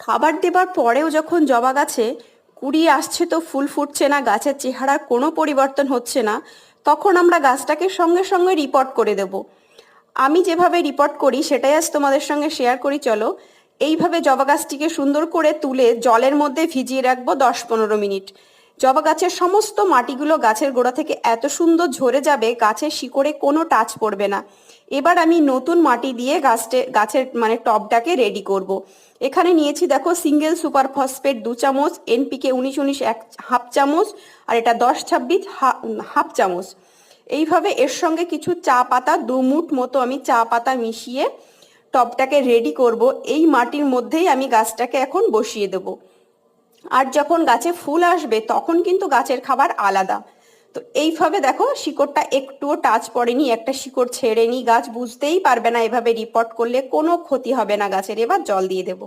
খাবার দেবার পরেও যখন জবা গাছে কুড়ি আসছে তো ফুল ফুটছে না, গাছের চেহারার কোনো পরিবর্তন হচ্ছে না, তখন আমরা গাছটাকে সঙ্গে সঙ্গে রিপোর্ট করে দেব। আমি যেভাবে রিপোর্ট করি সেটাই আজ তোমাদের সঙ্গে শেয়ার করি। চলো, এইভাবে জবা গাছটিকে সুন্দর করে তুলে জলের মধ্যে ভিজিয়ে রাখবো 10-15 মিনিট। জবা গাছের সমস্ত মাটিগুলো গাছের গোড়া থেকে এত সুন্দর ঝরে যাবে, গাছের শিকড়ে কোনো টাচ পড়বে না। এবার আমি নতুন মাটি দিয়ে গাছের মানে টবটাকে রেডি করব। এখানে নিয়েছি দেখো সিঙ্গেল সুপার ফসফেট 2 চামচ, এনপিকে 19-19 হাফ চামচ, আর এটা 10-26 হাফ চামচ। এইভাবে এর সঙ্গে কিছু চা পাতা 2 মুঠ মতো আমি চা পাতা মিশিয়ে টবটাকে রেডি করব। এই মাটির মধ্যেই আমি গাছটাকে এখন বসিয়ে দেব। আর যখন গাছে ফুল আসবে তখন কিন্তু গাছের খাবার আলাদা। তো এইভাবে দেখো শিকড়টা একটুও টাচ পড়েনি, একটা শিকড় ছেড়েনি, গাছ বুঝতেই পারবে না। এভাবে রিপোর্ট করলে কোনো ক্ষতি হবে না গাছের। এবার জল দিয়ে দেবো।